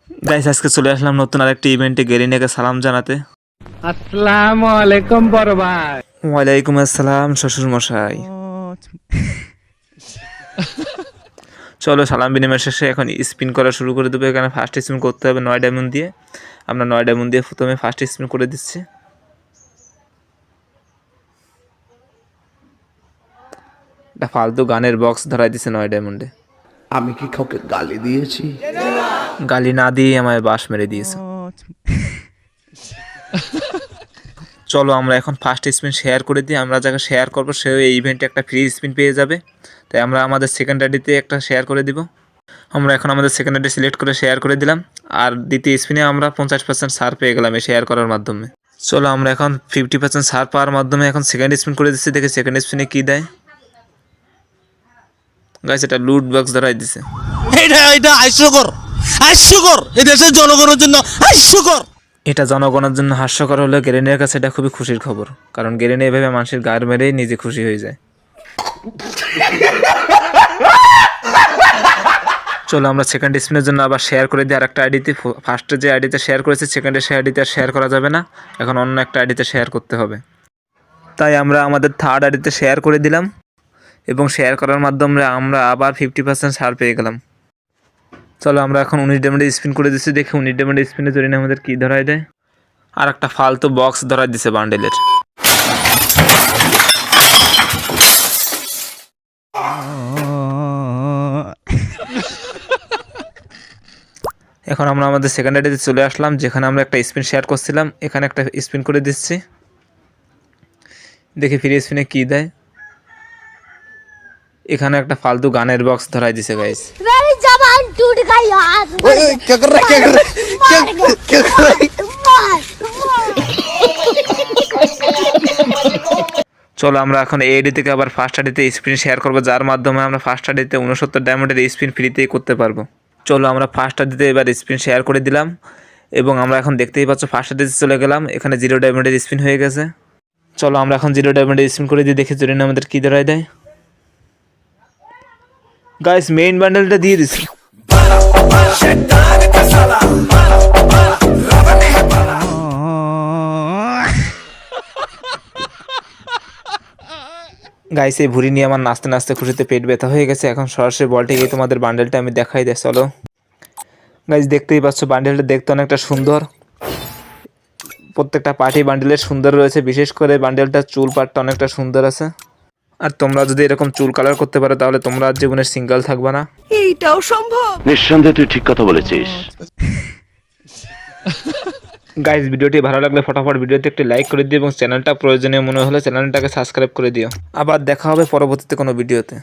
Guys আজকে চলে আসলাম নতুন আরেকটি ইভেন্টে গেরিনাকে সালাম জানাতে। আসসালামু আলাইকুম বড় ভাই। ওয়ালাইকুম আসসালাম শ্বশুর মশাই। চলো সালাম বিনিময় শেষে এখন স্পিন করা শুরু করে দেবো। এখানে ফার্স্ট স্পিন করতে হবে 9 ডায়মন্ড দিয়ে। আমরা 9 ডায়মন্ড দিয়ে প্রথমে ফার্স্ট স্পিন করে দিচ্ছি। এটা ফালতু গানের বক্স ধরাই দিচ্ছে 9 ডায়মন্ডে। আমি কি কাউকে গালি দিয়েছি? গালি না দিয়ে আমায় বাস মেরে দিয়েছে। চলো আমরা এখন ফার্স্ট স্পিন শেয়ার করে দিই। আমরা যাকে শেয়ার করবো সেও এই ইভেন্টে একটা ফ্রি স্পিন পেয়ে যাবে। তাই আমরা আমাদের সেকেন্ড আইডিতে একটা শেয়ার করে দিব। আমরা এখন আমাদের সেকেন্ড আইডি সিলেক্ট করে শেয়ার করে দিলাম। আর দ্বিতীয় স্পিনে আমরা 50% ছাড় পেয়ে গেলাম এই শেয়ার করার মাধ্যমে। চলো আমরা এখন 50% ছাড় পাওয়ার মাধ্যমে এখন সেকেন্ড স্পিন করে দিচ্ছি। দেখি সেকেন্ড স্পিনে কী দেয়। গাইস এটা লুট বক্স ধরাই দিছে। এটা হাস্যকর এই দেশের জনগণের জন্য হাস্যকর। এটা জনগণের জন্য হাস্যকর হলেও গেরেনের কাছে এটা খুবই খুশির খবর, কারণ গেরেনে এভাবে মানুষের গাড় মেরেই নিজে খুশি হয়ে যায়। চলো আমরা সেকেন্ড স্পিনের জন্য আবার শেয়ার করে দিই আরেকটা আইডিতে। ফার্স্টে যে আইডিতে শেয়ার করেছি সেকেন্ডে সে আইডিতে আর শেয়ার করা যাবে না, এখন অন্য একটা আইডিতে শেয়ার করতে হবে। তাই আমরা আমাদের থার্ড আইডিতে শেয়ার করে দিলাম এবং শেয়ার করার মাধ্যমে আমরা আবার 50% ছাড় পেয়ে গেলাম। চলো আমরা এখন 19 ডায়মন্ডে স্পিন করে দিচ্ছি। দেখি 19 ডায়মন্ডে স্পিনে জরিনা আমাদের কী ধরাই দেয়। আর একটা ফালতু বক্স ধরাই দিছে বান্ডেলের। এখন আমরা আমাদের সেকেন্ড আইডিতে চলে আসলাম, যেখানে আমরা একটা স্পিন শেয়ার করছিলাম। এখানে একটা স্পিন করে দিচ্ছি, দেখি ফ্রি স্পিনে কী দেয়। এখানে একটা ফালতু গানের বক্স ধরাই দিছে গাইস। मेरी जबान टूट गई यार। क्या कर रहा है? क्या कर रहा है? চলো আমরা এখন এই আইডি থেকে আবার ফার্স্ট আইডিতে স্পিন শেয়ার করবো, যার মাধ্যমে আমরা ফার্স্ট আইডিতে 69 ডায়মন্ডের স্পিন ফ্রিতেই করতে পারবো। চলো আমরা ফার্স্ট আইডিতে এবার স্পিন শেয়ার করে দিলাম এবং আমরা এখন দেখতেই পাচ্ছ ফার্স্ট আইডিতে চলে গেলাম। এখানে 0 ডায়মন্ডের স্পিন হয়ে গেছে। চলো আমরা এখন 0 ডায়মন্ডের স্পিন করে দিয়ে দেখি জরিনা আমাদের কী ধরাই দেয়। গাইস মেইন বান্ডেলটা দিয়ে দিছি। গাইস এই ভুঁড়ি নিয়ে আমার নাচতে নাচতে খুশিতে পেট ব্যথা হয়ে গেছে। এখন সরাসরি বলটি গিয়ে তোমাদের বান্ডেলটা আমি দেখাই দেয়। চলো গাইস দেখতেই পাচ্ছ বান্ডেলটা দেখতে অনেকটা সুন্দর। প্রত্যেকটা পার্টি বান্ডেলের সুন্দর রয়েছে, বিশেষ করে বান্ডেলটা চুল পাটটা অনেকটা সুন্দর আছে। আর তোমরা যদি এরকম চুল কালার করতে পারো তাহলে তোমরা জীবনের সিঙ্গেল থাকবে না। এইটাও সম্ভব। নিঃসন্দেহে তুই ঠিক কথা বলেছিস। গাইস ভিডিওটি ভালো লাগলে ফটাফট ভিডিওতে একটি লাইক করে দিও এবং চ্যানেলটা প্রয়োজনীয় মনে হলে চ্যানেলটাকে সাবস্ক্রাইব করে দিও। আবার দেখা হবে পরবর্তীতে কোনো ভিডিওতে।